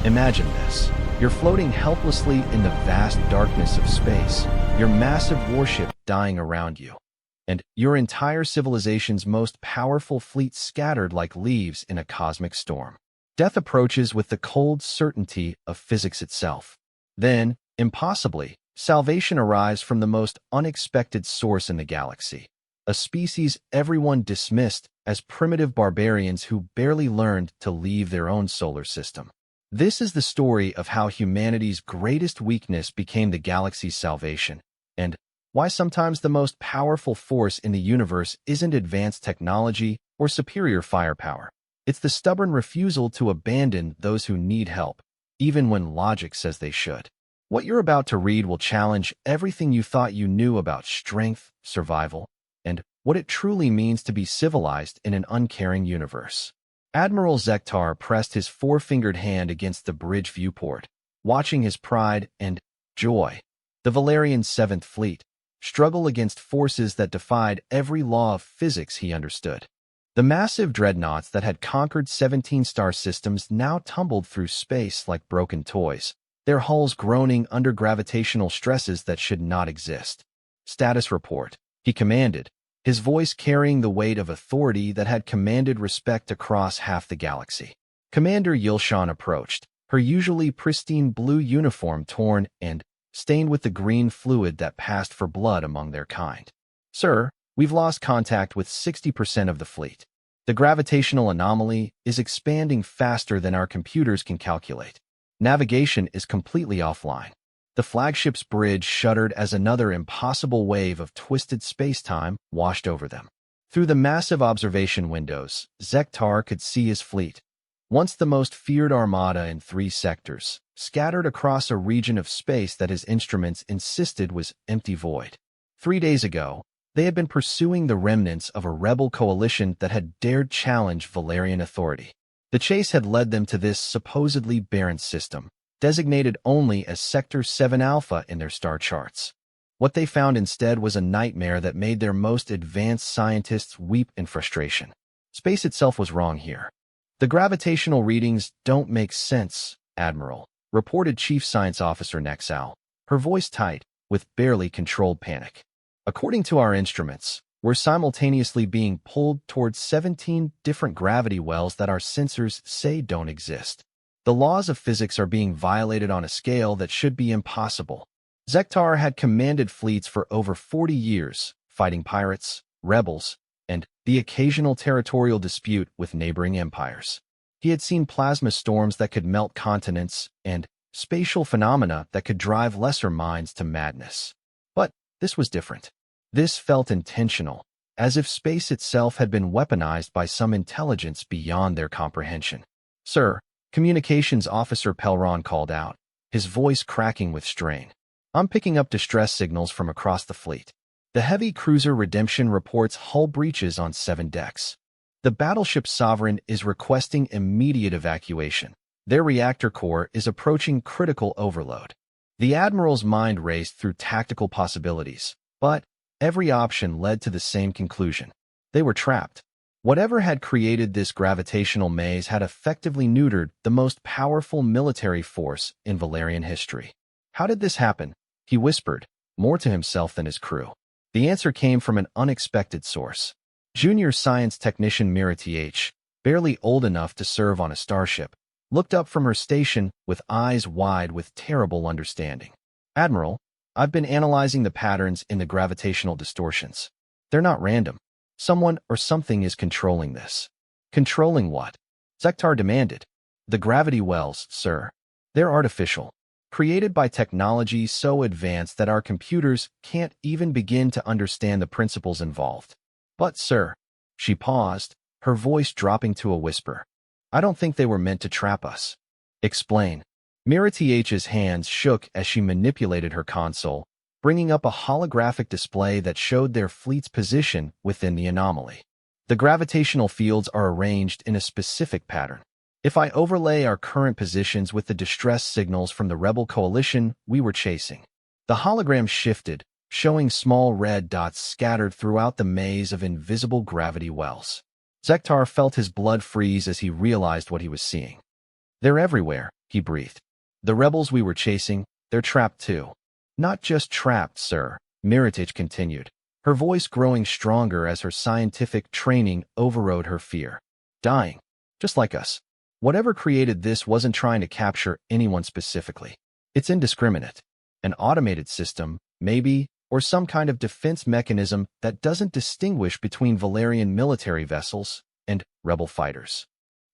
Imagine this. You're floating helplessly in the vast darkness of space, your massive warship dying around you, and your entire civilization's most powerful fleet scattered like leaves in a cosmic storm. Death approaches with the cold certainty of physics itself. Then, impossibly, salvation arrives from the most unexpected source in the galaxy. A species everyone dismissed as primitive barbarians who barely learned to leave their own solar system. This is the story of how humanity's greatest weakness became the galaxy's salvation, and why sometimes the most powerful force in the universe isn't advanced technology or superior firepower. It's the stubborn refusal to abandon those who need help, even when logic says they should. What you're about to read will challenge everything you thought you knew about strength, survival, and what it truly means to be civilized in an uncaring universe. Admiral Zektar pressed his four-fingered hand against the bridge viewport, watching his pride and joy, the Valerian 7th Fleet, struggle against forces that defied every law of physics he understood. The massive dreadnoughts that had conquered 17 star systems now tumbled through space like broken toys, their hulls groaning under gravitational stresses that should not exist. "Status report," he commanded, his voice carrying the weight of authority that had commanded respect across half the galaxy. Commander Yilshan approached, her usually pristine blue uniform torn and stained with the green fluid that passed for blood among their kind. "Sir, we've lost contact with 60% of the fleet. The gravitational anomaly is expanding faster than our computers can calculate. Navigation is completely offline." The flagship's bridge shuddered as another impossible wave of twisted space-time washed over them. Through the massive observation windows, Zektar could see his fleet, once the most feared armada in 3 sectors, scattered across a region of space that his instruments insisted was empty void. 3 days ago, they had been pursuing the remnants of a rebel coalition that had dared challenge Valerian authority. The chase had led them to this supposedly barren system, designated only as Sector 7 Alpha in their star charts. What they found instead was a nightmare that made their most advanced scientists weep in frustration. Space itself was wrong here. "The gravitational readings don't make sense, Admiral," reported Chief Science Officer Nexal, her voice tight, with barely controlled panic. "According to our instruments, we're simultaneously being pulled towards 17 different gravity wells that our sensors say don't exist. The laws of physics are being violated on a scale that should be impossible." Zektar had commanded fleets for over 40 years, fighting pirates, rebels, and the occasional territorial dispute with neighboring empires. He had seen plasma storms that could melt continents and spatial phenomena that could drive lesser minds to madness. But this was different. This felt intentional, as if space itself had been weaponized by some intelligence beyond their comprehension. "Sir," Communications Officer Pelron called out, his voice cracking with strain. "I'm picking up distress signals from across the fleet. The heavy cruiser Redemption reports hull breaches on 7 decks. The battleship Sovereign is requesting immediate evacuation. Their reactor core is approaching critical overload." The Admiral's mind raced through tactical possibilities, but every option led to the same conclusion. They were trapped. Whatever had created this gravitational maze had effectively neutered the most powerful military force in Valerian history. "How did this happen?" he whispered, more to himself than his crew. The answer came from an unexpected source. Junior science technician Mira Th, barely old enough to serve on a starship, looked up from her station with eyes wide with terrible understanding. "Admiral, I've been analyzing the patterns in the gravitational distortions. They're not random. Someone or something is controlling this." "Controlling what?" Zektar demanded. "The gravity wells, sir. They're artificial, created by technology so advanced that our computers can't even begin to understand the principles involved." "But, sir," she paused, her voice dropping to a whisper, "I don't think they were meant to trap us." "Explain." Mira Th's hands shook as she manipulated her console, bringing up a holographic display that showed their fleet's position within the anomaly. "The gravitational fields are arranged in a specific pattern. If I overlay our current positions with the distress signals from the rebel coalition we were chasing." The hologram shifted, showing small red dots scattered throughout the maze of invisible gravity wells. Zektar felt his blood freeze as he realized what he was seeing. "They're everywhere," he breathed. The rebels we were chasing, they're trapped too. Not just trapped, sir, Miritich continued, her voice growing stronger as her scientific training overrode her fear. Dying. Just like us. Whatever created this wasn't trying to capture anyone specifically. It's indiscriminate. An automated system, maybe, or some kind of defense mechanism that doesn't distinguish between Valerian military vessels and rebel fighters.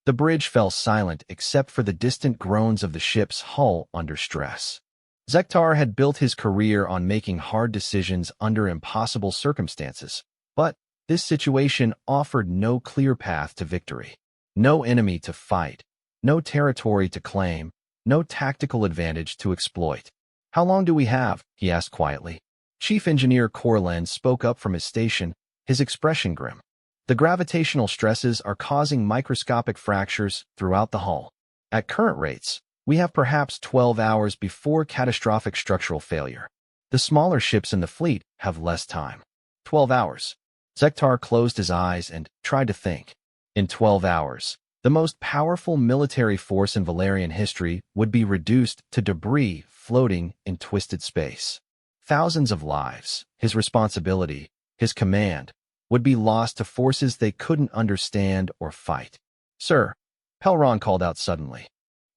The bridge fell silent except for the distant groans of the ship's hull under stress. Zektar had built his career on making hard decisions under impossible circumstances, but this situation offered no clear path to victory. No enemy to fight, no territory to claim, no tactical advantage to exploit. How long do we have? He asked quietly. Chief Engineer Corland spoke up from his station, his expression grim. The gravitational stresses are causing microscopic fractures throughout the hull. At current rates, we have perhaps 12 hours before catastrophic structural failure. The smaller ships in the fleet have less time. 12 hours. Zektar closed his eyes and tried to think. In 12 hours, the most powerful military force in Valerian history would be reduced to debris floating in twisted space. Thousands of lives, his responsibility, his command, would be lost to forces they couldn't understand or fight. Sir, Pelron called out suddenly.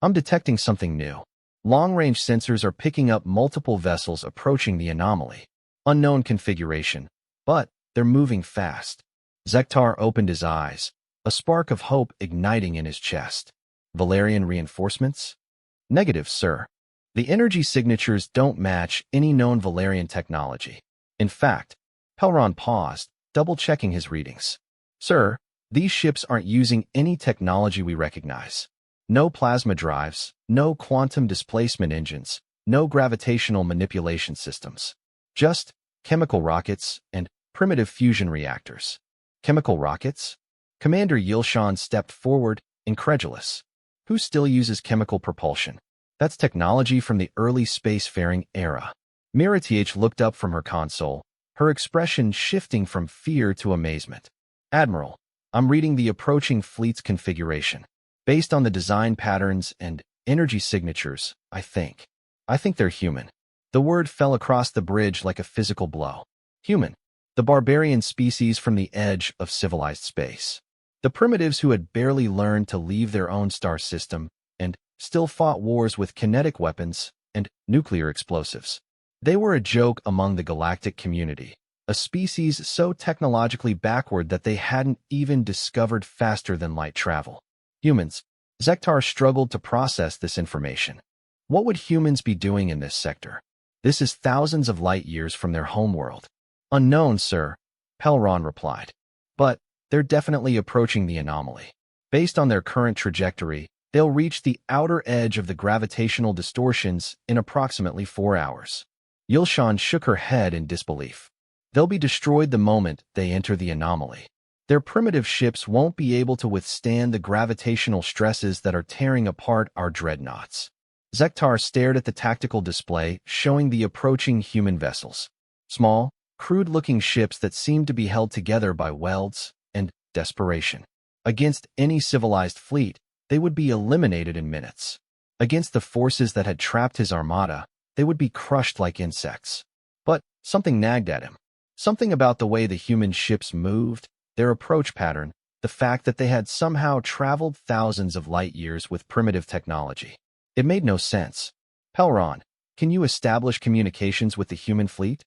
I'm detecting something new. Long-range sensors are picking up multiple vessels approaching the anomaly. Unknown configuration, but they're moving fast. Zektar opened his eyes, a spark of hope igniting in his chest. Valerian reinforcements? Negative, sir. The energy signatures don't match any known Valerian technology. In fact, Pelron paused, double-checking his readings. Sir, these ships aren't using any technology we recognize. No plasma drives, no quantum displacement engines, no gravitational manipulation systems. Just chemical rockets and primitive fusion reactors. Chemical rockets? Commander Yilshan stepped forward, incredulous. Who still uses chemical propulsion? That's technology from the early spacefaring era. Miritich looked up from her console, her expression shifting from fear to amazement. Admiral, I'm reading the approaching fleet's configuration. Based on the design patterns and energy signatures, I think they're human. The word fell across the bridge like a physical blow. Human. The barbarian species from the edge of civilized space. The primitives who had barely learned to leave their own star system and still fought wars with kinetic weapons and nuclear explosives. They were a joke among the galactic community, a species so technologically backward that they hadn't even discovered faster-than-light travel. Humans. Zektar struggled to process this information. What would humans be doing in this sector? This is thousands of light years from their homeworld. Unknown, sir, Pelron replied. But they're definitely approaching the anomaly. Based on their current trajectory, they'll reach the outer edge of the gravitational distortions in approximately 4 hours. Yilshan shook her head in disbelief. They'll be destroyed the moment they enter the anomaly. Their primitive ships won't be able to withstand the gravitational stresses that are tearing apart our dreadnoughts. Zektar stared at the tactical display showing the approaching human vessels. Small, crude-looking ships that seemed to be held together by welds and desperation. Against any civilized fleet, they would be eliminated in minutes. Against the forces that had trapped his armada, they would be crushed like insects. But something nagged at him. Something about the way the human ships moved, their approach pattern, the fact that they had somehow traveled thousands of light years with primitive technology. It made no sense. Pelron, can you establish communications with the human fleet?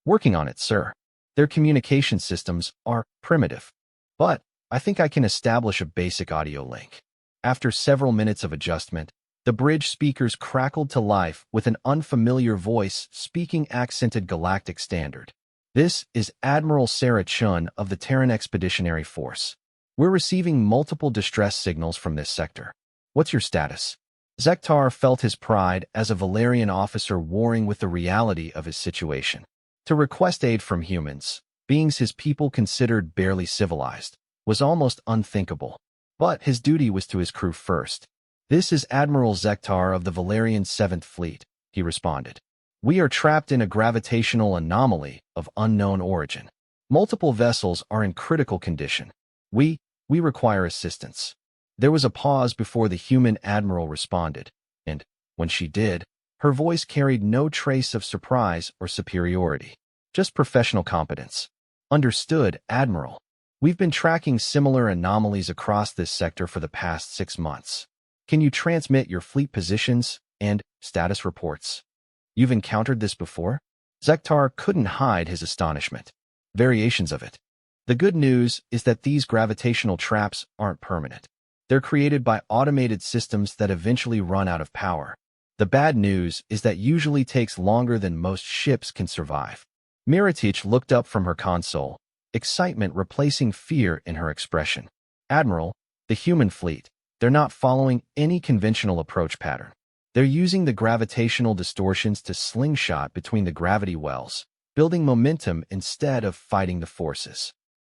Working on it, sir. Their communication systems are primitive. But I think I can establish a basic audio link. After several minutes of adjustment, the bridge speakers crackled to life with an unfamiliar voice speaking accented galactic standard. This is Admiral Sarah Chun of the Terran Expeditionary Force. We're receiving multiple distress signals from this sector. What's your status? Zektar felt his pride as a Valerian officer warring with the reality of his situation. To request aid from humans, beings his people considered barely civilized, was almost unthinkable. But his duty was to his crew first. This is Admiral Zektar of the Valerian 7th Fleet, he responded. We are trapped in a gravitational anomaly of unknown origin. Multiple vessels are in critical condition. We require assistance. There was a pause before the human admiral responded. And when she did, her voice carried no trace of surprise or superiority, just professional competence. Understood, Admiral. We've been tracking similar anomalies across this sector for the past 6 months. Can you transmit your fleet positions and status reports? You've encountered this before? Zektar couldn't hide his astonishment. Variations of it. The good news is that these gravitational traps aren't permanent. They're created by automated systems that eventually run out of power. The bad news is that usually takes longer than most ships can survive. Miritich looked up from her console, excitement replacing fear in her expression. Admiral, the human fleet, they're not following any conventional approach pattern. They're using the gravitational distortions to slingshot between the gravity wells, building momentum instead of fighting the forces.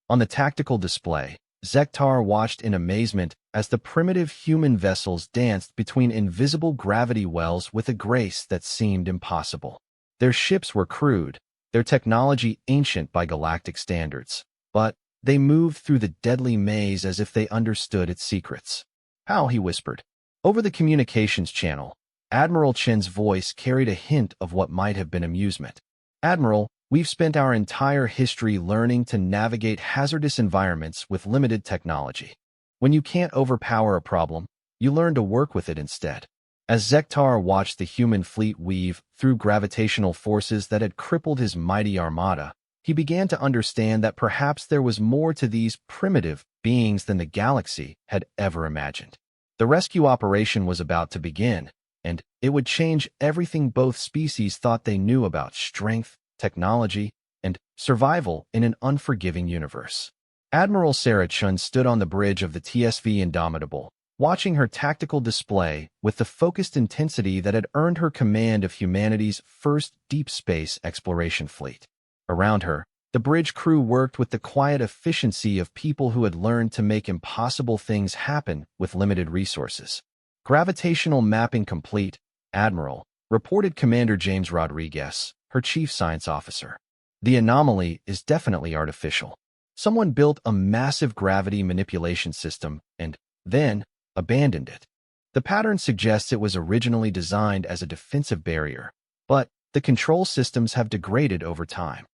On the tactical display, Zektar watched in amazement as the primitive human vessels danced between invisible gravity wells with a grace that seemed impossible. Their ships were crude, their technology ancient by galactic standards, but they moved through the deadly maze as if they understood its secrets. How, he whispered. Over the communications channel, Admiral Chen's voice carried a hint of what might have been amusement. Admiral, we've spent our entire history learning to navigate hazardous environments with limited technology. When you can't overpower a problem, you learn to work with it instead. As Zektar watched the human fleet weave through gravitational forces that had crippled his mighty armada, he began to understand that perhaps there was more to these primitive beings than the galaxy had ever imagined. The rescue operation was about to begin, and it would change everything both species thought they knew about strength, technology, and survival in an unforgiving universe. Admiral Sarah Chun stood on the bridge of the TSV Indomitable, watching her tactical display with the focused intensity that had earned her command of humanity's first deep space exploration fleet. Around her, the bridge crew worked with the quiet efficiency of people who had learned to make impossible things happen with limited resources. Gravitational mapping complete, Admiral, reported Commander James Rodriguez, her chief science officer. The anomaly is definitely artificial. Someone built a massive gravity manipulation system and then abandoned it. The pattern suggests it was originally designed as a defensive barrier, but the control systems have degraded over time.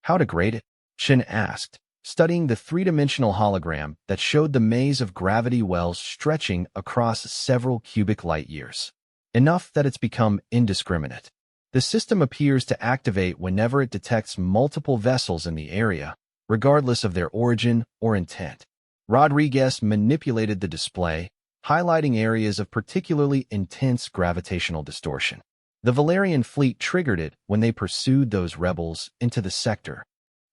How degraded? Chen asked, studying the three-dimensional hologram that showed the maze of gravity wells stretching across several cubic light-years. Enough that it's become indiscriminate. The system appears to activate whenever it detects multiple vessels in the area, regardless of their origin or intent. Rodriguez manipulated the display, highlighting areas of particularly intense gravitational distortion. The Valerian fleet triggered it when they pursued those rebels into the sector.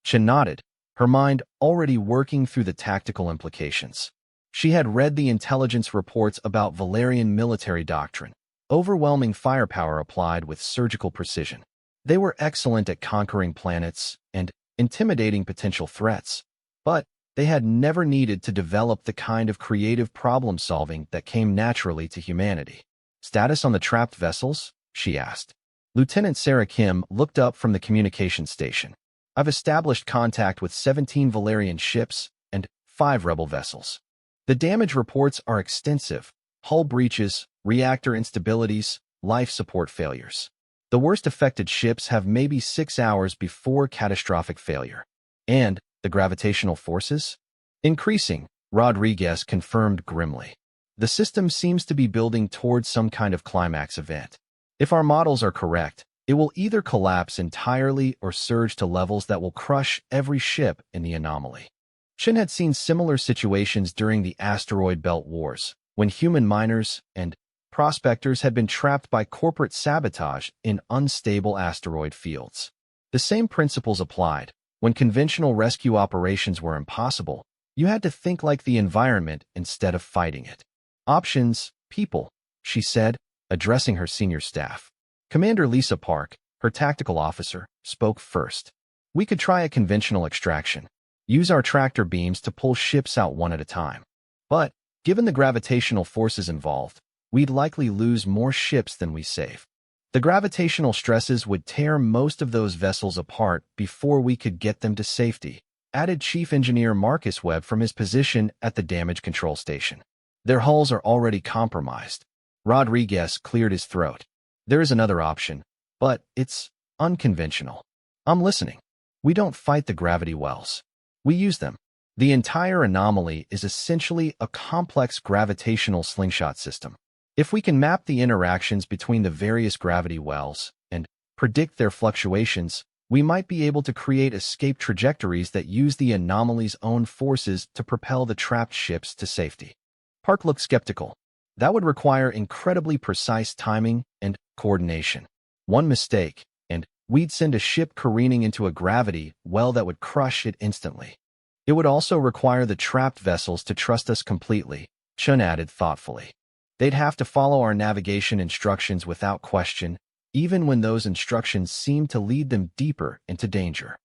Chen nodded, her mind already working through the tactical implications. She had read the intelligence reports about Valerian military doctrine, overwhelming firepower applied with surgical precision. They were excellent at conquering planets and intimidating potential threats, but they had never needed to develop the kind of creative problem-solving that came naturally to humanity. Status on the trapped vessels? She asked. Lieutenant Sarah Kim looked up from the communication station. I've established contact with 17 Valerian ships and 5 rebel vessels. The damage reports are extensive: hull breaches, reactor instabilities, life support failures. The worst affected ships have maybe 6 hours before catastrophic failure. And the gravitational forces? Increasing, Rodriguez confirmed grimly. The system seems to be building towards some kind of climax event. If our models are correct, it will either collapse entirely or surge to levels that will crush every ship in the anomaly. Chen had seen similar situations during the asteroid belt wars, when human miners and prospectors had been trapped by corporate sabotage in unstable asteroid fields. The same principles applied. When conventional rescue operations were impossible, you had to think like the environment instead of fighting it. Options, people, she said, addressing her senior staff. Commander Lisa Park, her tactical officer, spoke first. We could try a conventional extraction. Use our tractor beams to pull ships out one at a time. But, given the gravitational forces involved, we'd likely lose more ships than we save. The gravitational stresses would tear most of those vessels apart before we could get them to safety, added Chief Engineer Marcus Webb from his position at the damage control station. Their hulls are already compromised. Rodriguez cleared his throat. There is another option, but it's unconventional. I'm listening. We don't fight the gravity wells. We use them. The entire anomaly is essentially a complex gravitational slingshot system. If we can map the interactions between the various gravity wells and predict their fluctuations, we might be able to create escape trajectories that use the anomaly's own forces to propel the trapped ships to safety. Park looked skeptical. That would require incredibly precise timing and coordination. One mistake, and we'd send a ship careening into a gravity well that would crush it instantly. It would also require the trapped vessels to trust us completely, Chun added thoughtfully. They'd have to follow our navigation instructions without question, even when those instructions seemed to lead them deeper into danger.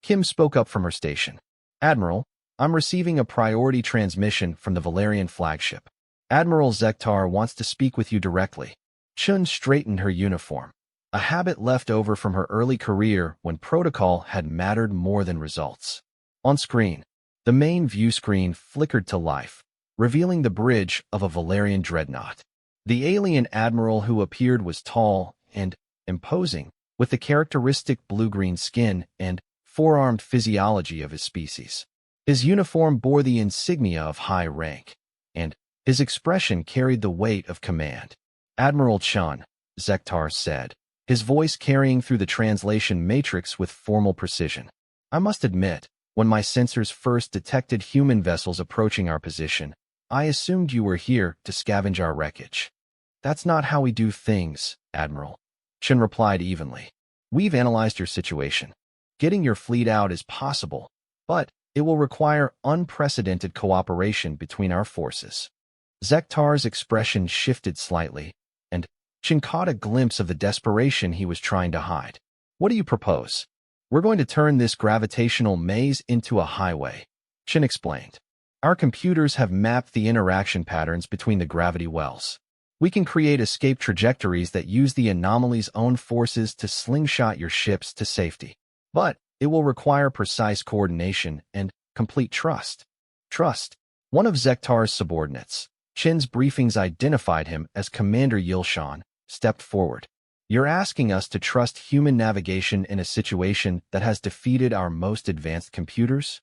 Kim spoke up from her station. Admiral, I'm receiving a priority transmission from the Valerian flagship. Admiral Zektar wants to speak with you directly. Chun straightened her uniform, a habit left over from her early career when protocol had mattered more than results. On screen, the main view screen flickered to life, revealing the bridge of a Valerian dreadnought. The alien admiral who appeared was tall and imposing, with the characteristic blue-green skin and four-armed physiology of his species. His uniform bore the insignia of high rank, and his expression carried the weight of command. Admiral Chun, Zektar said, his voice carrying through the translation matrix with formal precision. I must admit, when my sensors first detected human vessels approaching our position, I assumed you were here to scavenge our wreckage. That's not how we do things, Admiral. Chun replied evenly. We've analyzed your situation. Getting your fleet out is possible, but it will require unprecedented cooperation between our forces. Zektar's expression shifted slightly, and Chun caught a glimpse of the desperation he was trying to hide. What do you propose? We're going to turn this gravitational maze into a highway, Chun explained. Our computers have mapped the interaction patterns between the gravity wells. We can create escape trajectories that use the anomaly's own forces to slingshot your ships to safety. But it will require precise coordination and complete trust. Trust. One of Zektar's subordinates, Chin's briefings identified him as Commander Yilshan, stepped forward. You're asking us to trust human navigation in a situation that has defeated our most advanced computers?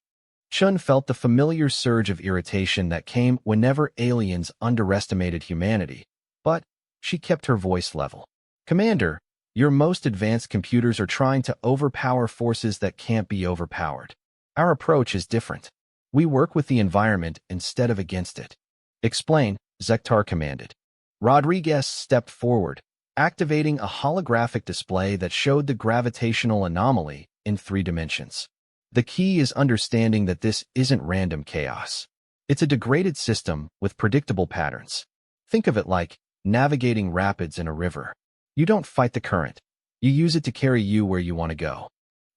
Chun felt the familiar surge of irritation that came whenever aliens underestimated humanity, but she kept her voice level. Commander, your most advanced computers are trying to overpower forces that can't be overpowered. Our approach is different. We work with the environment instead of against it. Explain, Zektar commanded. Rodriguez stepped forward, activating a holographic display that showed the gravitational anomaly in 3 dimensions. The key is understanding that this isn't random chaos. It's a degraded system with predictable patterns. Think of it like navigating rapids in a river. You don't fight the current. You use it to carry you where you want to go.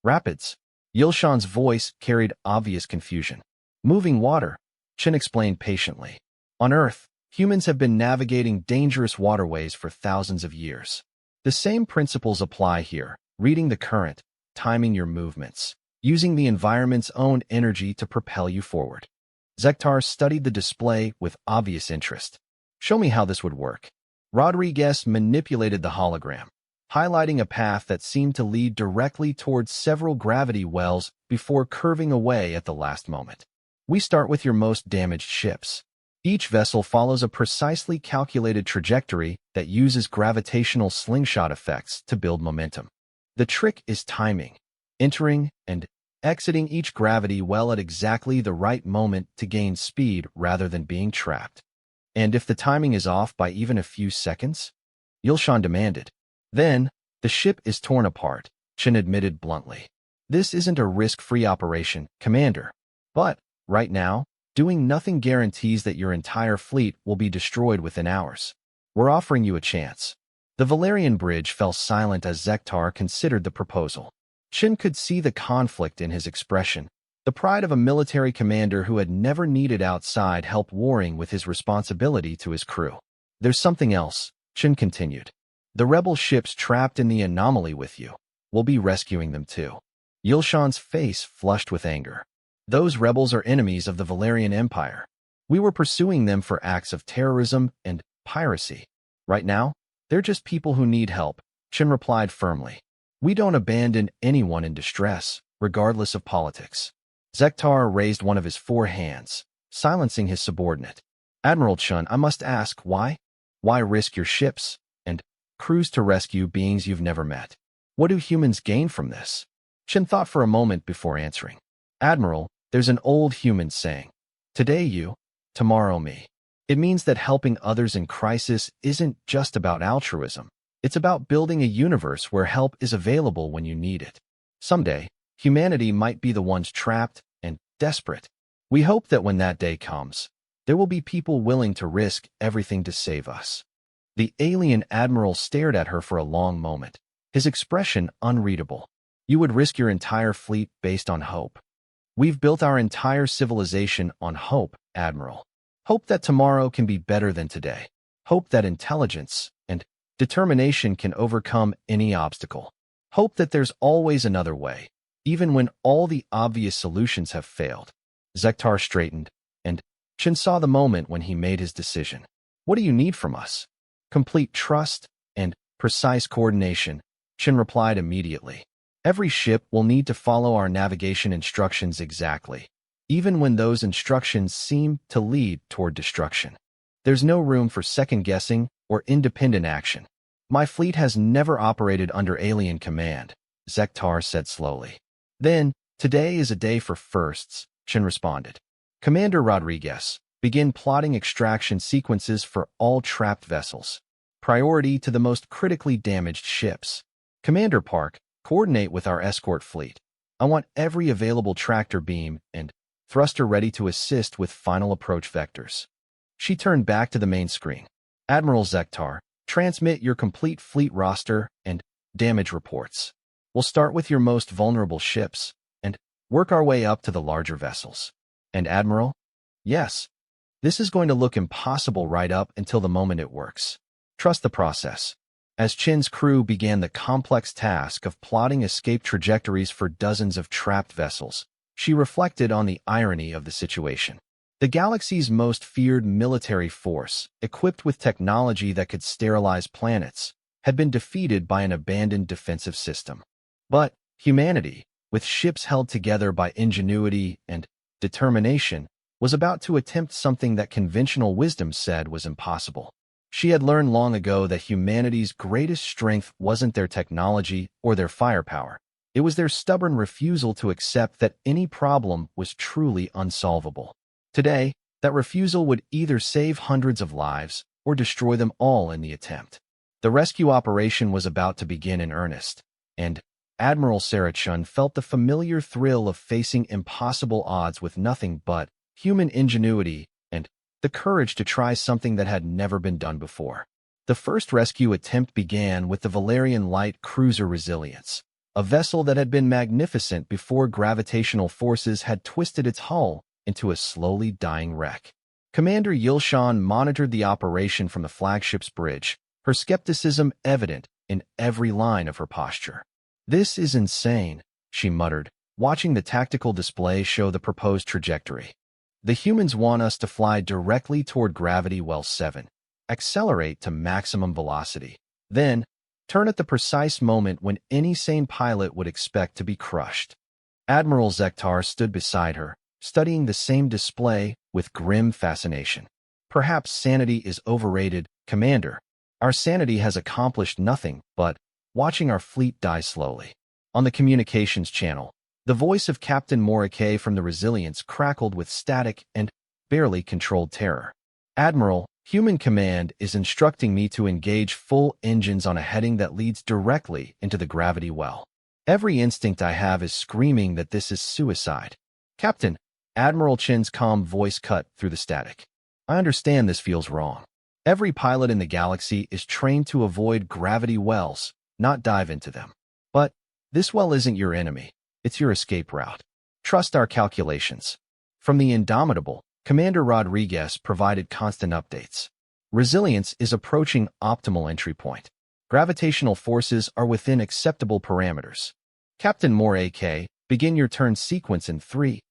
Rapids. Yilshan's voice carried obvious confusion. Moving water, Chen explained patiently. On Earth, humans have been navigating dangerous waterways for thousands of years. The same principles apply here, reading the current, timing your movements, using the environment's own energy to propel you forward. Zektar studied the display with obvious interest. Show me how this would work. Rodriguez manipulated the hologram, highlighting a path that seemed to lead directly towards several gravity wells before curving away at the last moment. We start with your most damaged ships. Each vessel follows a precisely calculated trajectory that uses gravitational slingshot effects to build momentum. The trick is timing, entering and exiting each gravity well at exactly the right moment to gain speed rather than being trapped. And if the timing is off by even a few seconds? Yilshan demanded. Then, the ship is torn apart, Chen admitted bluntly. This isn't a risk-free operation, Commander. But, right now, doing nothing guarantees that your entire fleet will be destroyed within hours. We're offering you a chance. The Valerian bridge fell silent as Zektar considered the proposal. Chen could see the conflict in his expression, the pride of a military commander who had never needed outside help warring with his responsibility to his crew. There's something else, Chen continued. The rebel ships trapped in the anomaly with you. We'll be rescuing them too. Yilshan's face flushed with anger. Those rebels are enemies of the Valerian Empire. We were pursuing them for acts of terrorism and piracy. Right now, they're just people who need help, Chen replied firmly. We don't abandon anyone in distress, regardless of politics. Zektar raised one of his 4 hands, silencing his subordinate. Admiral Chun, I must ask, why? Why risk your ships and crews to rescue beings you've never met? What do humans gain from this? Chen thought for a moment before answering. Admiral, there's an old human saying, today you, tomorrow me. It means that helping others in crisis isn't just about altruism. It's about building a universe where help is available when you need it. Someday, humanity might be the ones trapped and desperate. We hope that when that day comes, there will be people willing to risk everything to save us. The alien admiral stared at her for a long moment, his expression unreadable. You would risk your entire fleet based on hope. We've built our entire civilization on hope, Admiral. Hope that tomorrow can be better than today. Hope that intelligence and determination can overcome any obstacle. Hope that there's always another way, even when all the obvious solutions have failed. Zektar straightened, and Chen saw the moment when he made his decision. What do you need from us? Complete trust and precise coordination, Chen replied immediately. Every ship will need to follow our navigation instructions exactly, even when those instructions seem to lead toward destruction. There's no room for second-guessing or independent action. My fleet has never operated under alien command, Zektar said slowly. Then, today is a day for firsts, Chen responded. Commander Rodriguez, begin plotting extraction sequences for all trapped vessels. Priority to the most critically damaged ships. Commander Park, coordinate with our escort fleet. I want every available tractor beam and thruster ready to assist with final approach vectors. She turned back to the main screen. Admiral Zektar, transmit your complete fleet roster and damage reports. We'll start with your most vulnerable ships and work our way up to the larger vessels. And Admiral? Yes. This is going to look impossible right up until the moment it works. Trust the process. As Chen's crew began the complex task of plotting escape trajectories for dozens of trapped vessels, she reflected on the irony of the situation. The galaxy's most feared military force, equipped with technology that could sterilize planets, had been defeated by an abandoned defensive system. But humanity, with ships held together by ingenuity and determination, was about to attempt something that conventional wisdom said was impossible. She had learned long ago that humanity's greatest strength wasn't their technology or their firepower. It was their stubborn refusal to accept that any problem was truly unsolvable. Today, that refusal would either save hundreds of lives or destroy them all in the attempt. The rescue operation was about to begin in earnest, and Admiral Sarah Chun felt the familiar thrill of facing impossible odds with nothing but human ingenuity and the courage to try something that had never been done before. The first rescue attempt began with the Valerian light cruiser Resilience, a vessel that had been magnificent before gravitational forces had twisted its hull into a slowly dying wreck. Commander Yilshan monitored the operation from the flagship's bridge, her skepticism evident in every line of her posture. This is insane, she muttered, watching the tactical display show the proposed trajectory. The humans want us to fly directly toward gravity well 7, accelerate to maximum velocity, then turn at the precise moment when any sane pilot would expect to be crushed. Admiral Zektar stood beside her, studying the same display with grim fascination. Perhaps sanity is overrated, Commander. Our sanity has accomplished nothing but watching our fleet die slowly. On the communications channel, the voice of Captain Morike from the Resilience crackled with static and barely controlled terror. Admiral, Human Command is instructing me to engage full engines on a heading that leads directly into the gravity well. Every instinct I have is screaming that this is suicide. Captain, Admiral Chen's calm voice cut through the static. I understand this feels wrong. Every pilot in the galaxy is trained to avoid gravity wells, not dive into them. But this well isn't your enemy. It's your escape route. Trust our calculations. From the Indomitable, Commander Rodriguez provided constant updates. Resilience is approaching optimal entry point. Gravitational forces are within acceptable parameters. Captain Morike, begin your turn sequence in 3,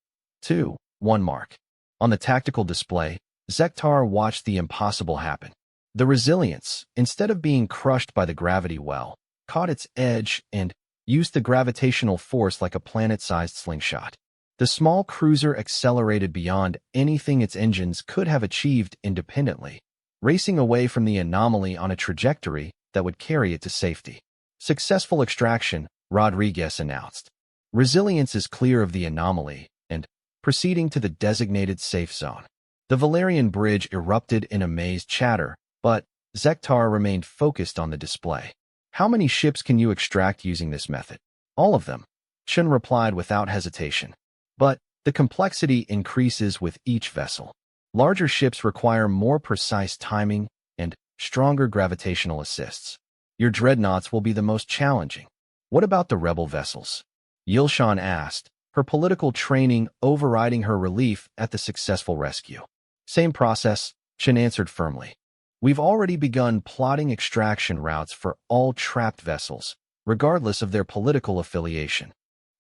2, 1 mark. On the tactical display, Zektar watched the impossible happen. The resilience, instead of being crushed by the gravity well, caught its edge and used the gravitational force like a planet-sized slingshot. The small cruiser accelerated beyond anything its engines could have achieved independently, racing away from the anomaly on a trajectory that would carry it to safety. Successful extraction, Rodriguez announced. Resilience is clear of the anomaly and proceeding to the designated safe zone. The Valerian bridge erupted in amazed chatter, but Zektar remained focused on the display. How many ships can you extract using this method? All of them, Chen replied without hesitation. But the complexity increases with each vessel. Larger ships require more precise timing and stronger gravitational assists. Your dreadnoughts will be the most challenging. What about the rebel vessels? Yilshan asked, her political training overriding her relief at the successful rescue. Same process, Chen answered firmly. We've already begun plotting extraction routes for all trapped vessels, regardless of their political affiliation.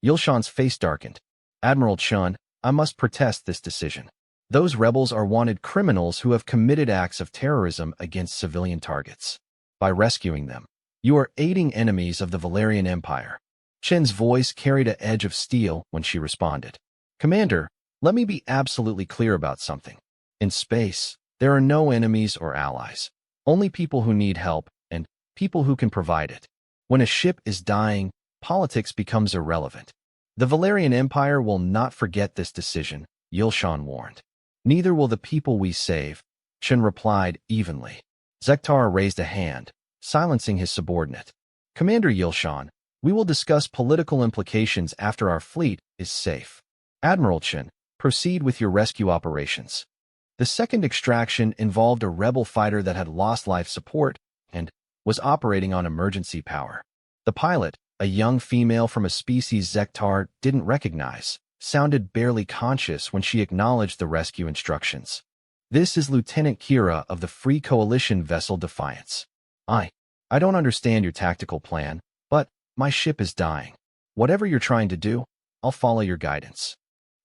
Yilshan's face darkened. Admiral Chen, I must protest this decision. Those rebels are wanted criminals who have committed acts of terrorism against civilian targets. By rescuing them, you are aiding enemies of the Valerian Empire. Chen's voice carried an edge of steel when she responded. Commander, let me be absolutely clear about something. In space, there are no enemies or allies, only people who need help and people who can provide it. When a ship is dying, politics becomes irrelevant. The Valerian Empire will not forget this decision, Yilshan warned. Neither will the people we save, Chen replied evenly. Zektar raised a hand, silencing his subordinate. Commander Yilshan, we will discuss political implications after our fleet is safe. Admiral Chen, proceed with your rescue operations. The second extraction involved a rebel fighter that had lost life support and was operating on emergency power. The pilot, a young female from a species Zektar didn't recognize, sounded barely conscious when she acknowledged the rescue instructions. This is Lieutenant Kira of the Free Coalition vessel Defiance. I don't understand your tactical plan, but my ship is dying. Whatever you're trying to do, I'll follow your guidance.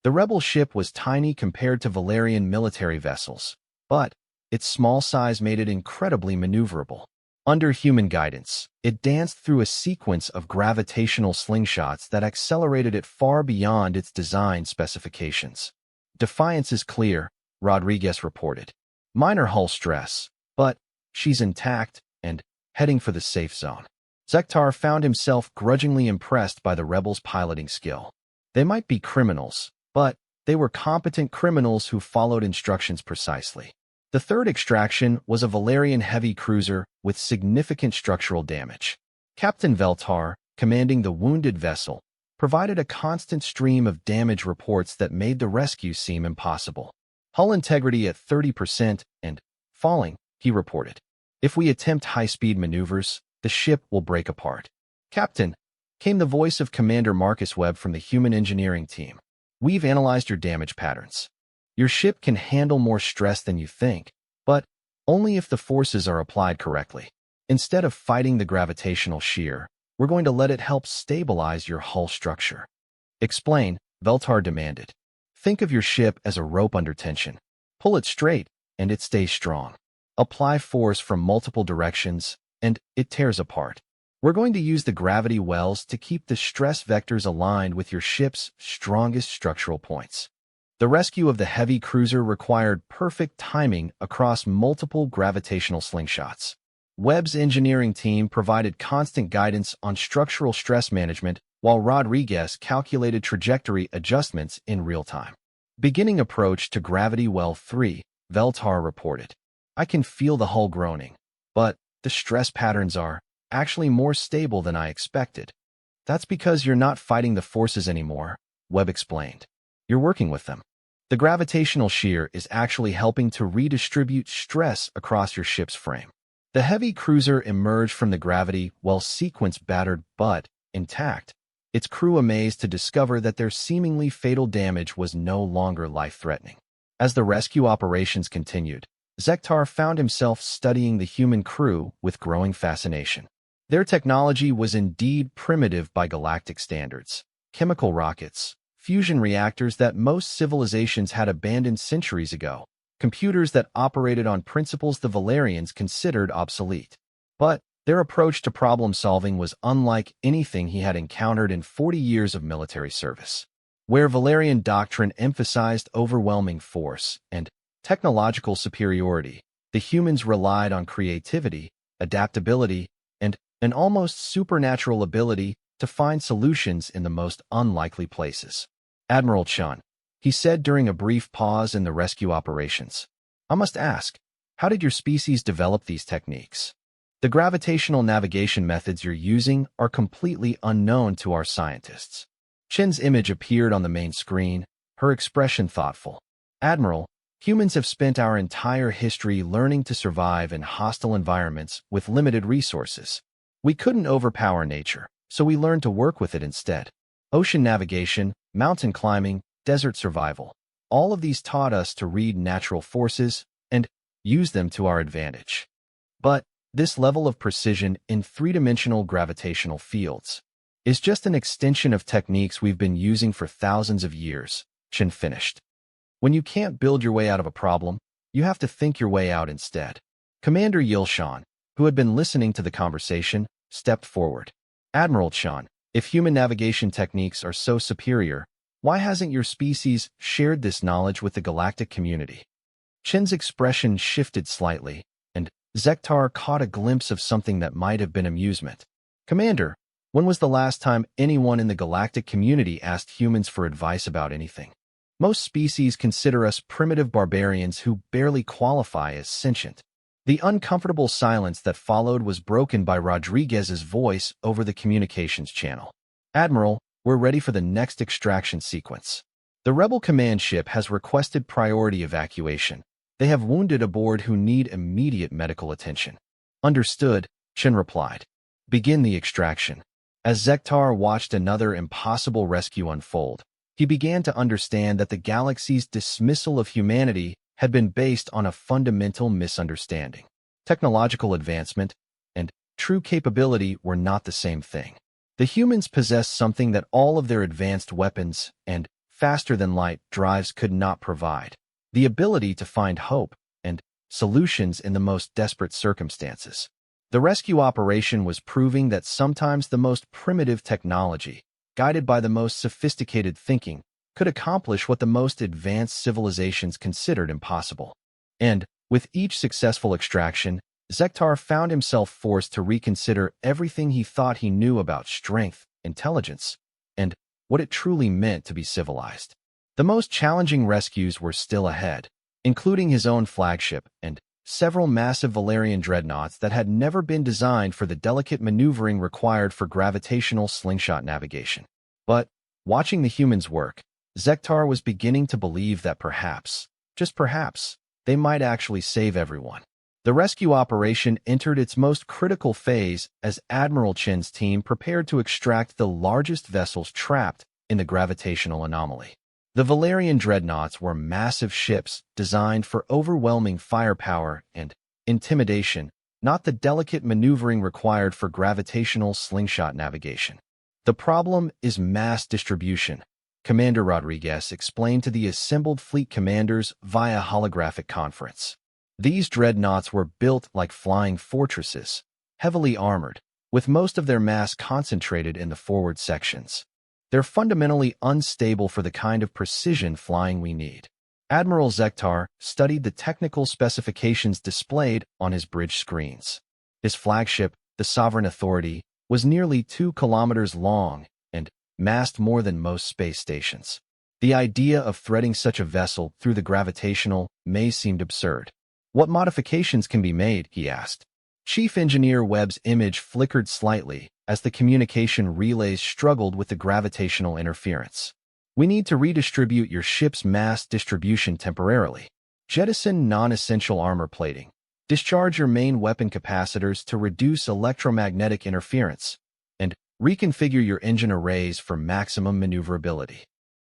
The rebel ship was tiny compared to Valerian military vessels, but its small size made it incredibly maneuverable. Under human guidance, it danced through a sequence of gravitational slingshots that accelerated it far beyond its design specifications. Defiance is clear, Rodriguez reported. Minor hull stress, but she's intact and heading for the safe zone. Zektar found himself grudgingly impressed by the rebels' piloting skill. They might be criminals, but they were competent criminals who followed instructions precisely. The third extraction was a Valerian heavy cruiser with significant structural damage. Captain Veltar, commanding the wounded vessel, provided a constant stream of damage reports that made the rescue seem impossible. Hull integrity at 30% and falling, he reported. If we attempt high-speed maneuvers, the ship will break apart. Captain, came the voice of Commander Marcus Webb from the human engineering team. We've analyzed your damage patterns. Your ship can handle more stress than you think, but only if the forces are applied correctly. Instead of fighting the gravitational shear, we're going to let it help stabilize your hull structure. Explain, Veltar demanded. Think of your ship as a rope under tension. Pull it straight, and it stays strong. Apply force from multiple directions, and it tears apart. We're going to use the gravity wells to keep the stress vectors aligned with your ship's strongest structural points. The rescue of the heavy cruiser required perfect timing across multiple gravitational slingshots. Webb's engineering team provided constant guidance on structural stress management, while Rodriguez calculated trajectory adjustments in real time. Beginning approach to Gravity Well 3, Veltar reported. I can feel the hull groaning, but the stress patterns are actually more stable than I expected. That's because you're not fighting the forces anymore, Webb explained. You're working with them. The gravitational shear is actually helping to redistribute stress across your ship's frame. The heavy cruiser emerged from the gravity well sequence battered but intact, its crew amazed to discover that their seemingly fatal damage was no longer life-threatening. As the rescue operations continued, Zektar found himself studying the human crew with growing fascination. Their technology was indeed primitive by galactic standards. Chemical rockets, fusion reactors that most civilizations had abandoned centuries ago, computers that operated on principles the Valerians considered obsolete. But their approach to problem-solving was unlike anything he had encountered in 40 years of military service. Where Valerian doctrine emphasized overwhelming force and technological superiority, the humans relied on creativity, adaptability, and an almost supernatural ability to find solutions in the most unlikely places. Admiral Chun, he said during a brief pause in the rescue operations, "I must ask, how did your species develop these techniques? The gravitational navigation methods you're using are completely unknown to our scientists." Chin's image appeared on the main screen, her expression thoughtful. "Admiral, humans have spent our entire history learning to survive in hostile environments with limited resources. We couldn't overpower nature, so we learned to work with it instead. Ocean navigation, mountain climbing, desert survival. All of these taught us to read natural forces and use them to our advantage. But this level of precision in three-dimensional gravitational fields is just an extension of techniques we've been using for thousands of years," Chin finished. "When you can't build your way out of a problem, you have to think your way out instead." Commander Yilshan, who had been listening to the conversation, stepped forward. "Admiral Chan, if human navigation techniques are so superior, why hasn't your species shared this knowledge with the galactic community?" Chin's expression shifted slightly, and Zektar caught a glimpse of something that might have been amusement. "Commander, when was the last time anyone in the galactic community asked humans for advice about anything? Most species consider us primitive barbarians who barely qualify as sentient." The uncomfortable silence that followed was broken by Rodriguez's voice over the communications channel. "Admiral, we're ready for the next extraction sequence. The Rebel command ship has requested priority evacuation. They have wounded aboard who need immediate medical attention." "Understood," Chin replied. "Begin the extraction." As Zektar watched another impossible rescue unfold, he began to understand that the galaxy's dismissal of humanity had been based on a fundamental misunderstanding. Technological advancement and true capability were not the same thing. The humans possessed something that all of their advanced weapons and faster-than-light drives could not provide: the ability to find hope and solutions in the most desperate circumstances. The rescue operation was proving that sometimes the most primitive technology, guided by the most sophisticated thinking, could accomplish what the most advanced civilizations considered impossible. And, with each successful extraction, Zektar found himself forced to reconsider everything he thought he knew about strength, intelligence, and what it truly meant to be civilized. The most challenging rescues were still ahead, including his own flagship and several massive Valerian dreadnoughts that had never been designed for the delicate maneuvering required for gravitational slingshot navigation. But, watching the humans work, Zektar was beginning to believe that perhaps, just perhaps, they might actually save everyone. The rescue operation entered its most critical phase as Admiral Chin's team prepared to extract the largest vessels trapped in the gravitational anomaly. The Valerian dreadnoughts were massive ships designed for overwhelming firepower and intimidation, not the delicate maneuvering required for gravitational slingshot navigation. "The problem is mass distribution," Commander Rodriguez explained to the assembled fleet commanders via holographic conference. "These dreadnoughts were built like flying fortresses, heavily armored, with most of their mass concentrated in the forward sections. They're fundamentally unstable for the kind of precision flying we need." Admiral Zektar studied the technical specifications displayed on his bridge screens. His flagship, the Sovereign Authority, was nearly 2 kilometers long and massed more than most space stations. The idea of threading such a vessel through the gravitational maze seemed absurd. "What modifications can be made?" he asked. Chief Engineer Webb's image flickered slightly as the communication relays struggled with the gravitational interference. "We need to redistribute your ship's mass distribution temporarily. Jettison non-essential armor plating. Discharge your main weapon capacitors to reduce electromagnetic interference, and reconfigure your engine arrays for maximum maneuverability."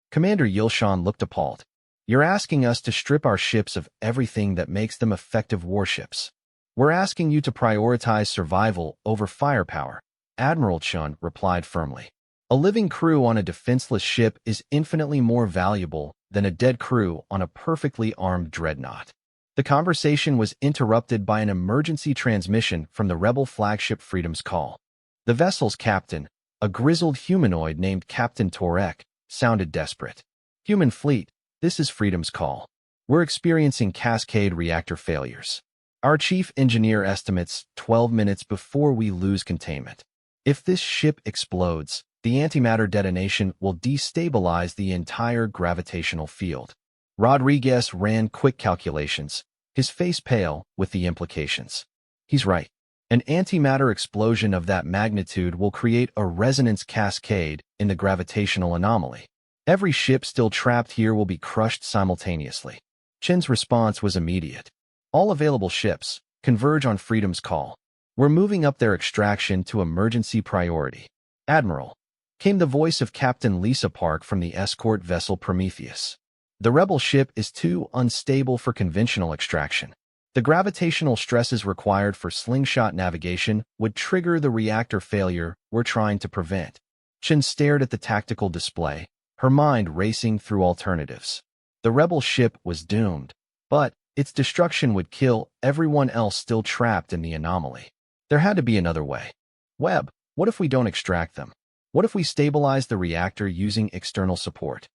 Commander Yilshan looked appalled. "You're asking us to strip our ships of everything that makes them effective warships. We're asking you to prioritize survival over firepower," Admiral Chun replied firmly. "A living crew on a defenseless ship is infinitely more valuable than a dead crew on a perfectly armed dreadnought." The conversation was interrupted by an emergency transmission from the rebel flagship Freedom's Call. The vessel's captain, a grizzled humanoid named Captain Torek, sounded desperate. "Human fleet, this is Freedom's Call. We're experiencing cascade reactor failures. Our chief engineer estimates 12 minutes before we lose containment. If this ship explodes, the antimatter detonation will destabilize the entire gravitational field." Rodriguez ran quick calculations, his face pale with the implications. He's right. An antimatter explosion of that magnitude will create a resonance cascade in the gravitational anomaly. Every ship still trapped here will be crushed simultaneously. Chen's response was immediate. "All available ships, converge on Freedom's Call. We're moving up their extraction to emergency priority." "Admiral," came the voice of Captain Lisa Park from the escort vessel Prometheus. "The rebel ship is too unstable for conventional extraction. The gravitational stresses required for slingshot navigation would trigger the reactor failure we're trying to prevent." Chen stared at the tactical display, her mind racing through alternatives. The rebel ship was doomed, but its destruction would kill everyone else still trapped in the anomaly. There had to be another way. "Webb, what if we don't extract them? What if we stabilize the reactor using external support?"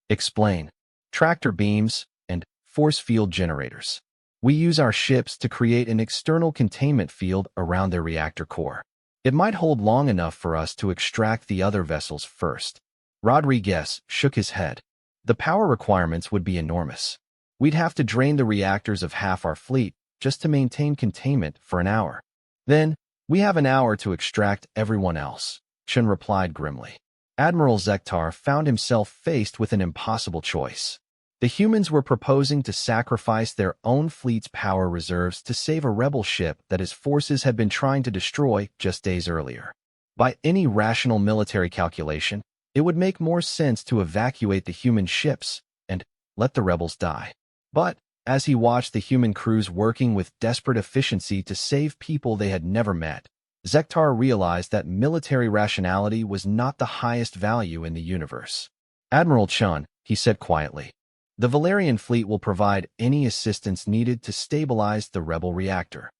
"Explain." "Tractor beams and force field generators. We use our ships to create an external containment field around their reactor core. It might hold long enough for us to extract the other vessels first." Rodriguez shook his head. "The power requirements would be enormous. We'd have to drain the reactors of half our fleet just to maintain containment for an hour. Then, we have an hour to extract everyone else," Chen replied grimly. Admiral Zektar found himself faced with an impossible choice. The humans were proposing to sacrifice their own fleet's power reserves to save a rebel ship that his forces had been trying to destroy just days earlier. By any rational military calculation, it would make more sense to evacuate the human ships and let the rebels die. But, as he watched the human crews working with desperate efficiency to save people they had never met, Zektar realized that military rationality was not the highest value in the universe. "Admiral Chun," he said quietly, "the Valerian fleet will provide any assistance needed to stabilize the rebel reactor."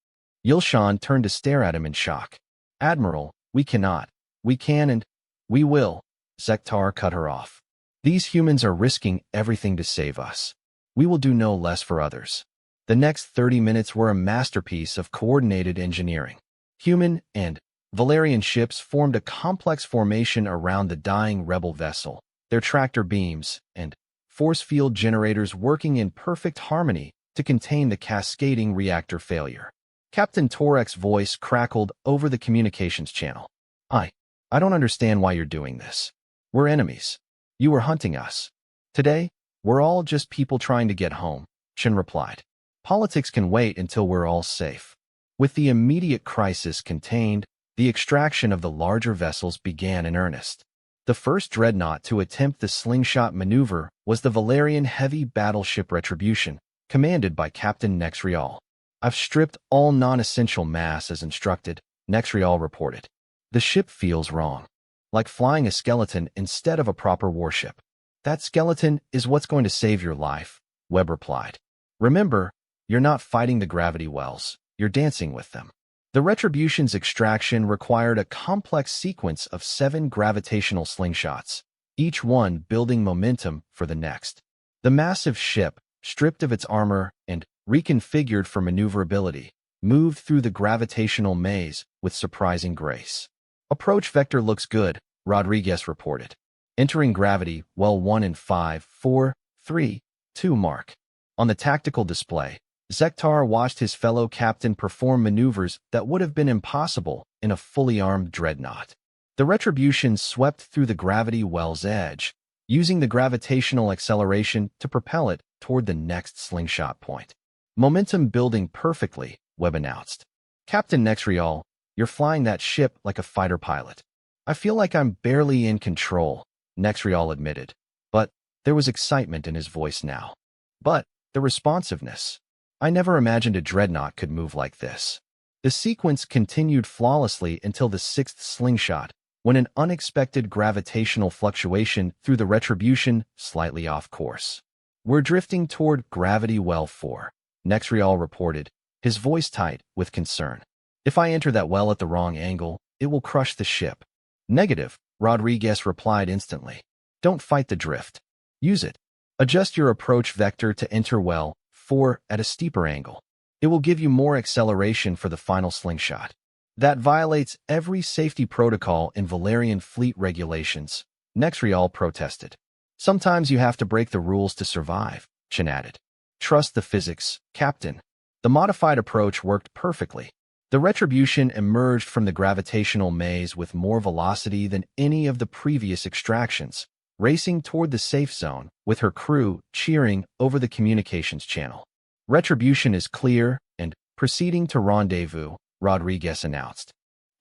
Yilshan turned to stare at him in shock. "Admiral, we cannot. We can and we will." Zektar cut her off. "These humans are risking everything to save us. We will do no less for others." The next 30 minutes were a masterpiece of coordinated engineering. Human and Valerian ships formed a complex formation around the dying rebel vessel, their tractor beams and force field generators working in perfect harmony to contain the cascading reactor failure. Captain Torek's voice crackled over the communications channel. I don't understand why you're doing this. We're enemies. You were hunting us. Today, we're all just people trying to get home," Chen replied. "Politics can wait until we're all safe." With the immediate crisis contained, the extraction of the larger vessels began in earnest. The first dreadnought to attempt the slingshot maneuver was the Valerian heavy battleship Retribution, commanded by Captain Nexrial. "I've stripped all non-essential mass as instructed," Nexrial reported. "The ship feels wrong. Like flying a skeleton instead of a proper warship." "That skeleton is what's going to save your life," Webb replied. "Remember, you're not fighting the gravity wells, you're dancing with them." The Retribution's extraction required a complex sequence of 7 gravitational slingshots, each one building momentum for the next. The massive ship, stripped of its armor and reconfigured for maneuverability, moved through the gravitational maze with surprising grace. "Approach vector looks good," Rodriguez reported. "Entering gravity well 1 in 5, 4, 3, 2 mark." On the tactical display, Zektar watched his fellow captain perform maneuvers that would have been impossible in a fully armed dreadnought. The Retribution swept through the gravity well's edge, using the gravitational acceleration to propel it toward the next slingshot point. "Momentum building perfectly," Webb announced. "Captain Nexrial, you're flying that ship like a fighter pilot." "I feel like I'm barely in control," Nexrial admitted, but there was excitement in his voice now. "But the responsiveness. I never imagined a dreadnought could move like this." The sequence continued flawlessly until the 6th slingshot, when an unexpected gravitational fluctuation threw the Retribution slightly off course. "We're drifting toward gravity well 4. Nexrial reported, his voice tight with concern. If I enter that well at the wrong angle, it will crush the ship. Negative, Rodriguez replied instantly. Don't fight the drift. Use it. Adjust your approach vector to enter well 4 at a steeper angle. It will give you more acceleration for the final slingshot. That violates every safety protocol in Valerian fleet regulations, Nexrial protested. Sometimes you have to break the rules to survive, Chen added. Trust the physics, Captain. The modified approach worked perfectly. The Retribution emerged from the gravitational maze with more velocity than any of the previous extractions, racing toward the safe zone, with her crew cheering over the communications channel. Retribution is clear and proceeding to rendezvous, Rodriguez announced.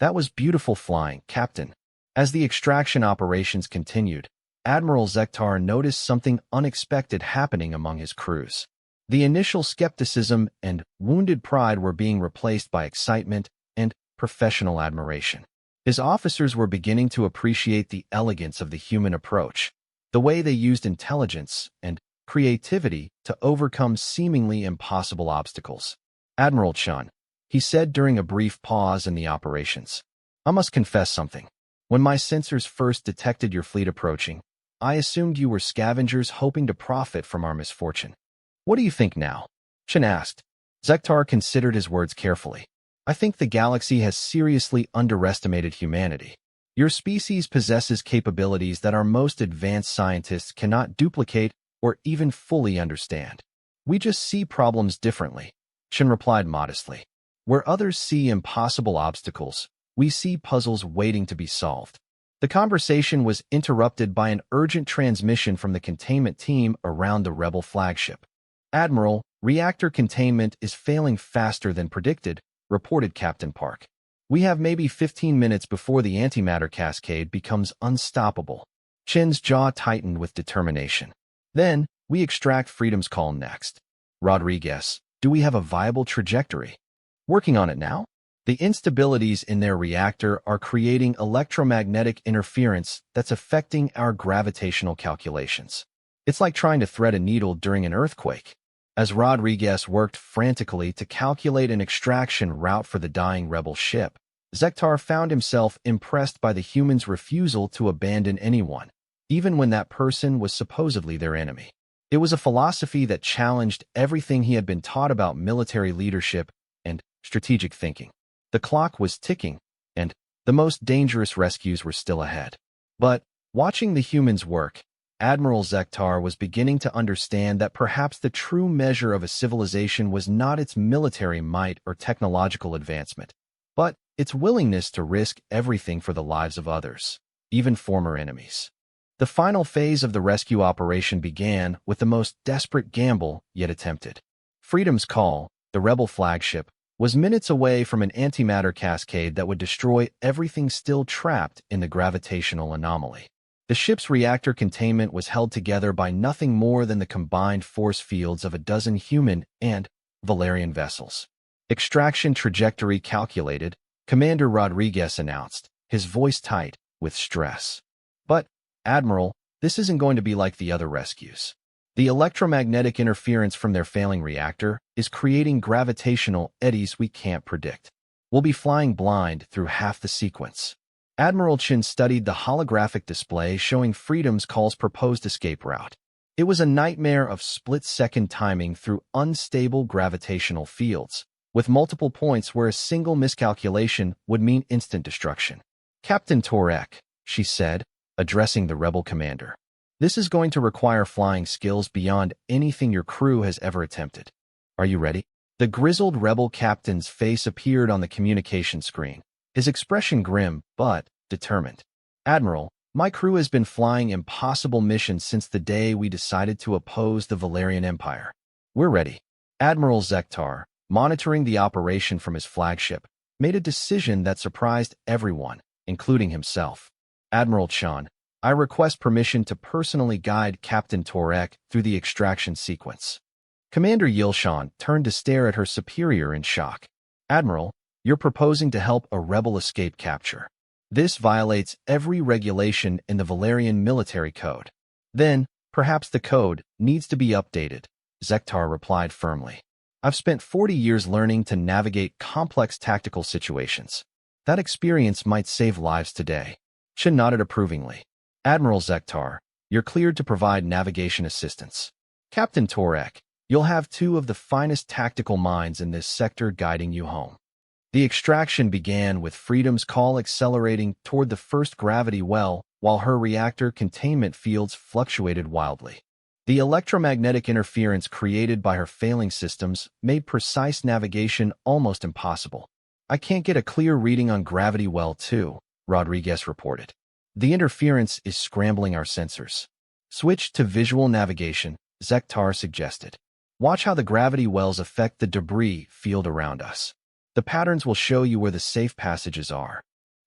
That was beautiful flying, Captain. As the extraction operations continued, Admiral Zektar noticed something unexpected happening among his crews. The initial skepticism and wounded pride were being replaced by excitement and professional admiration. His officers were beginning to appreciate the elegance of the human approach, the way they used intelligence and creativity to overcome seemingly impossible obstacles. Admiral Chun, he said during a brief pause in the operations, I must confess something. When my sensors first detected your fleet approaching, I assumed you were scavengers hoping to profit from our misfortune. What do you think now? Chen asked. Zektar considered his words carefully. I think the galaxy has seriously underestimated humanity. Your species possesses capabilities that our most advanced scientists cannot duplicate or even fully understand. We just see problems differently, Chen replied modestly. Where others see impossible obstacles, we see puzzles waiting to be solved. The conversation was interrupted by an urgent transmission from the containment team around the rebel flagship. Admiral, reactor containment is failing faster than predicted, reported Captain Park. We have maybe 15 minutes before the antimatter cascade becomes unstoppable. Chen's jaw tightened with determination. Then, we extract Freedom's call next. Rodriguez, do we have a viable trajectory? Working on it now? The instabilities in their reactor are creating electromagnetic interference that's affecting our gravitational calculations. It's like trying to thread a needle during an earthquake. As Rodriguez worked frantically to calculate an extraction route for the dying rebel ship, Zektar found himself impressed by the humans' refusal to abandon anyone, even when that person was supposedly their enemy. It was a philosophy that challenged everything he had been taught about military leadership and strategic thinking. The clock was ticking, and the most dangerous rescues were still ahead. But, watching the humans work, Admiral Zektar was beginning to understand that perhaps the true measure of a civilization was not its military might or technological advancement, but its willingness to risk everything for the lives of others, even former enemies. The final phase of the rescue operation began with the most desperate gamble yet attempted. Freedom's call, the rebel flagship, was minutes away from an antimatter cascade that would destroy everything still trapped in the gravitational anomaly. The ship's reactor containment was held together by nothing more than the combined force fields of a dozen human and Valerian vessels. Extraction trajectory calculated, Commander Rodriguez announced, his voice tight with stress. But, Admiral, this isn't going to be like the other rescues. The electromagnetic interference from their failing reactor is creating gravitational eddies we can't predict. We'll be flying blind through half the sequence. Admiral Chin studied the holographic display showing Freedom's call's proposed escape route. It was a nightmare of split-second timing through unstable gravitational fields, with multiple points where a single miscalculation would mean instant destruction. Captain Torek, she said, addressing the rebel commander. This is going to require flying skills beyond anything your crew has ever attempted. Are you ready? The grizzled rebel captain's face appeared on the communication screen, his expression grim but determined. Admiral, my crew has been flying impossible missions since the day we decided to oppose the Valerian Empire. We're ready. Admiral Zektar, monitoring the operation from his flagship, made a decision that surprised everyone, including himself. Admiral Chan, I request permission to personally guide Captain Torek through the extraction sequence. Commander Yilshan turned to stare at her superior in shock. Admiral, you're proposing to help a rebel escape capture. This violates every regulation in the Valerian military code. Then, perhaps the code needs to be updated, Zektar replied firmly. I've spent 40 years learning to navigate complex tactical situations. That experience might save lives today. Chen nodded approvingly. Admiral Zektar, you're cleared to provide navigation assistance. Captain Torek, you'll have two of the finest tactical minds in this sector guiding you home. The extraction began with Freedom's call accelerating toward the first gravity well, while her reactor containment fields fluctuated wildly. The electromagnetic interference created by her failing systems made precise navigation almost impossible. I can't get a clear reading on Gravity Well 2, Rodriguez reported. The interference is scrambling our sensors. Switch to visual navigation, Zektar suggested. Watch how the gravity wells affect the debris field around us. The patterns will show you where the safe passages are.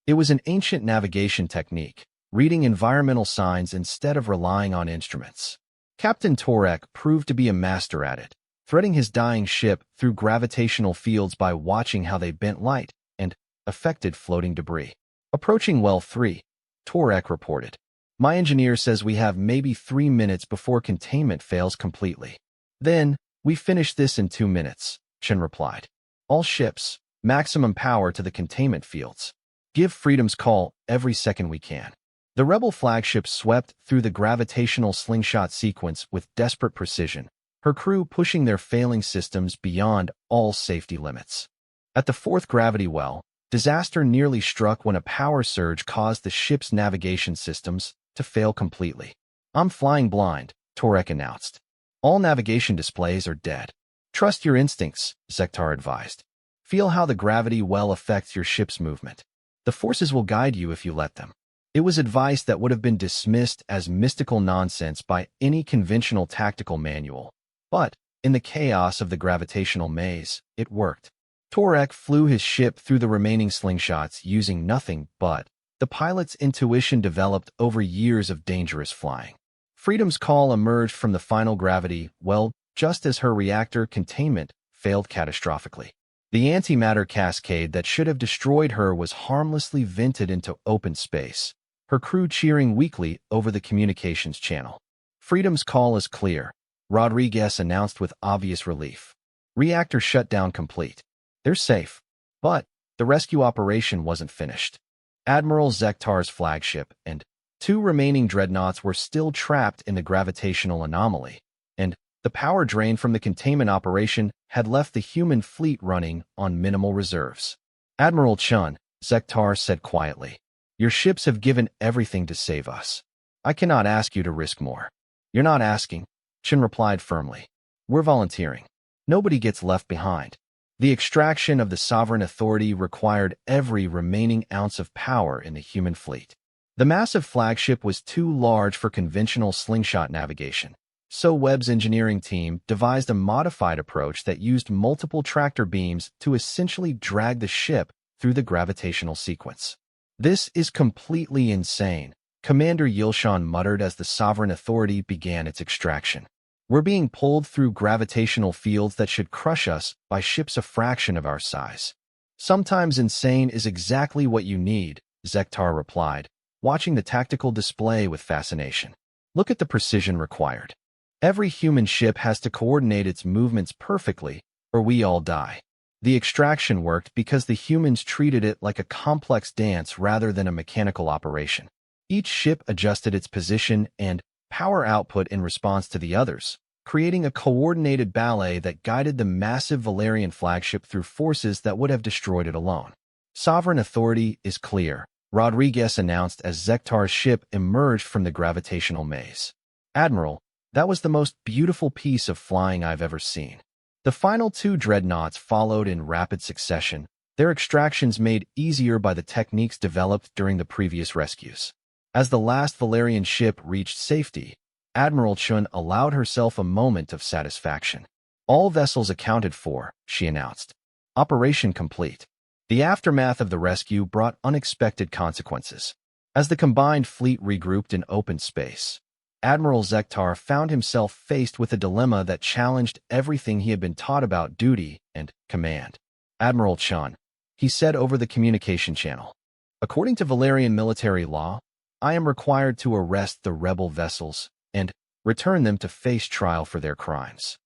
It was an ancient navigation technique, reading environmental signs instead of relying on instruments. Captain Torek proved to be a master at it, threading his dying ship through gravitational fields by watching how they bent light and affected floating debris. Approaching Well 3, Torek reported. My engineer says we have maybe 3 minutes before containment fails completely. Then, we finish this in 2 minutes, Chen replied. All ships, maximum power to the containment fields. Give Freedom's call every second we can. The rebel flagship swept through the gravitational slingshot sequence with desperate precision, her crew pushing their failing systems beyond all safety limits. At the fourth gravity well, disaster nearly struck when a power surge caused the ship's navigation systems to fail completely. I'm flying blind, Torek announced. All navigation displays are dead. Trust your instincts, Zektar advised. Feel how the gravity well affects your ship's movement. The forces will guide you if you let them. It was advice that would have been dismissed as mystical nonsense by any conventional tactical manual. But, in the chaos of the gravitational maze, it worked. Torek flew his ship through the remaining slingshots using nothing but the pilot's intuition developed over years of dangerous flying. Freedom's call emerged from the final gravity well just as her reactor containment failed catastrophically. The antimatter cascade that should have destroyed her was harmlessly vented into open space, her crew cheering weakly over the communications channel. Freedom's call is clear, Rodriguez announced with obvious relief. Reactor shutdown complete. They're safe. But the rescue operation wasn't finished. Admiral Zektar's flagship and 2 remaining dreadnoughts were still trapped in the gravitational anomaly, and the power drain from the containment operation had left the human fleet running on minimal reserves. Admiral Chun, Zektar said quietly, your ships have given everything to save us. I cannot ask you to risk more. You're not asking, Chun replied firmly. We're volunteering. Nobody gets left behind. The extraction of the sovereign authority required every remaining ounce of power in the human fleet. The massive flagship was too large for conventional slingshot navigation, so Webb's engineering team devised a modified approach that used multiple tractor beams to essentially drag the ship through the gravitational sequence. This is completely insane, Commander Yilshan muttered as the sovereign authority began its extraction. We're being pulled through gravitational fields that should crush us by ships a fraction of our size. Sometimes insane is exactly what you need, Zektar replied, watching the tactical display with fascination. Look at the precision required. Every human ship has to coordinate its movements perfectly, or we all die. The extraction worked because the humans treated it like a complex dance rather than a mechanical operation. Each ship adjusted its position and power output in response to the others, creating a coordinated ballet that guided the massive Valerian flagship through forces that would have destroyed it alone. Sovereign authority is clear, Rodriguez announced as Zektar's ship emerged from the gravitational maze. Admiral, that was the most beautiful piece of flying I've ever seen. The final 2 dreadnoughts followed in rapid succession, their extractions made easier by the techniques developed during the previous rescues. As the last Valerian ship reached safety, Admiral Chun allowed herself a moment of satisfaction. All vessels accounted for, she announced. Operation complete. The aftermath of the rescue brought unexpected consequences. As the combined fleet regrouped in open space, Admiral Zektar found himself faced with a dilemma that challenged everything he had been taught about duty and command. Admiral Chun, he said over the communication channel. According to Valerian military law, I am required to arrest the rebel vessels and return them to face trial for their crimes.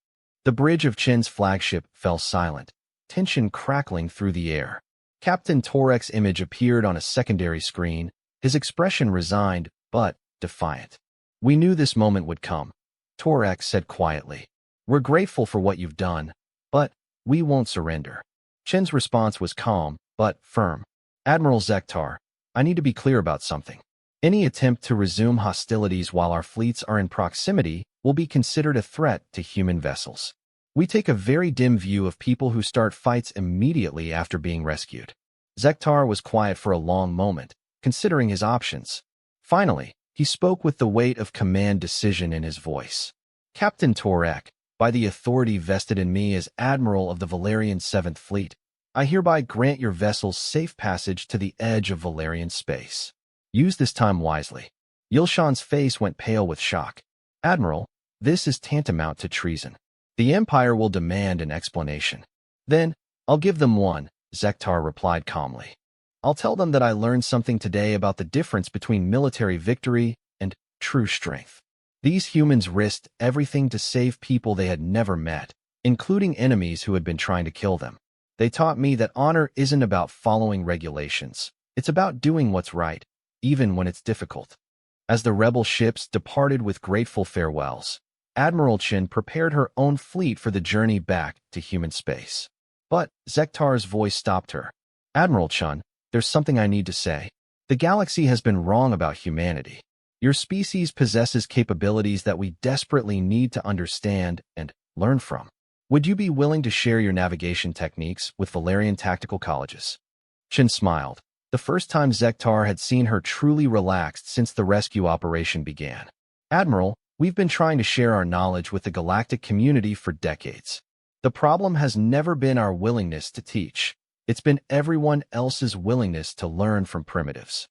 The bridge of Chin's flagship fell silent, tension crackling through the air. Captain Torek's image appeared on a secondary screen, his expression resigned but defiant. "We knew this moment would come," Torek said quietly. "We're grateful for what you've done, but we won't surrender." Chin's response was calm but firm. "Admiral Zektar, I need to be clear about something. Any attempt to resume hostilities while our fleets are in proximity will be considered a threat to human vessels. We take a very dim view of people who start fights immediately after being rescued." Zektar was quiet for a long moment, considering his options. Finally, he spoke with the weight of command decision in his voice. "Captain Torek, by the authority vested in me as Admiral of the Valerian 7th Fleet, I hereby grant your vessels safe passage to the edge of Valerian space. Use this time wisely." Yilshan's face went pale with shock. "Admiral, this is tantamount to treason. The Empire will demand an explanation." "Then, I'll give them one," Zektar replied calmly. "I'll tell them that I learned something today about the difference between military victory and true strength. These humans risked everything to save people they had never met, including enemies who had been trying to kill them. They taught me that honor isn't about following regulations. It's about doing what's right, even when it's difficult." As the rebel ships departed with grateful farewells, Admiral Chin prepared her own fleet for the journey back to human space. But Zektar's voice stopped her. "Admiral Chun, there's something I need to say. The galaxy has been wrong about humanity. Your species possesses capabilities that we desperately need to understand and learn from. Would you be willing to share your navigation techniques with Valerian tactical colleges?" Chin smiled, the first time Zektar had seen her truly relaxed since the rescue operation began. "Admiral, we've been trying to share our knowledge with the galactic community for decades. The problem has never been our willingness to teach. It's been everyone else's willingness to learn from primitives.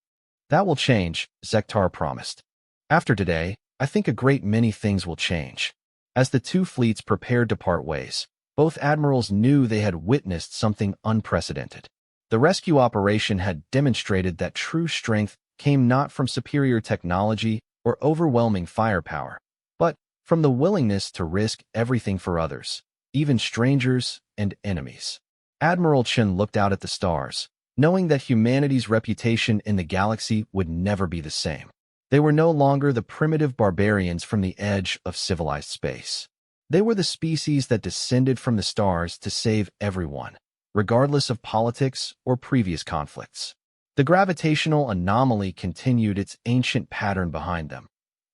That will change," Zektar promised. "After today, I think a great many things will change." As the two fleets prepared to part ways, both admirals knew they had witnessed something unprecedented. The rescue operation had demonstrated that true strength came not from superior technology or overwhelming firepower, but from the willingness to risk everything for others, even strangers and enemies. Admiral Chen looked out at the stars, knowing that humanity's reputation in the galaxy would never be the same. They were no longer the primitive barbarians from the edge of civilized space. They were the species that descended from the stars to save everyone, regardless of politics or previous conflicts. The gravitational anomaly continued its ancient pattern behind them,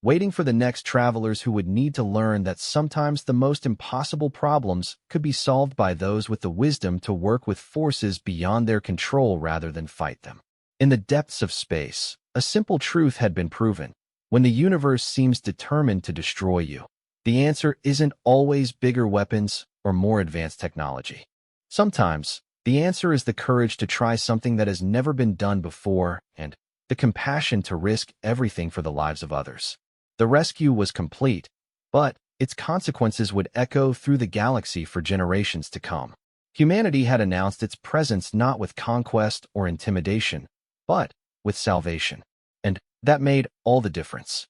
waiting for the next travelers who would need to learn that sometimes the most impossible problems could be solved by those with the wisdom to work with forces beyond their control rather than fight them. In the depths of space, a simple truth had been proven. When the universe seems determined to destroy you, the answer isn't always bigger weapons or more advanced technology. Sometimes, the answer is the courage to try something that has never been done before and the compassion to risk everything for the lives of others. The rescue was complete, but its consequences would echo through the galaxy for generations to come. Humanity had announced its presence not with conquest or intimidation, but with salvation. And that made all the difference.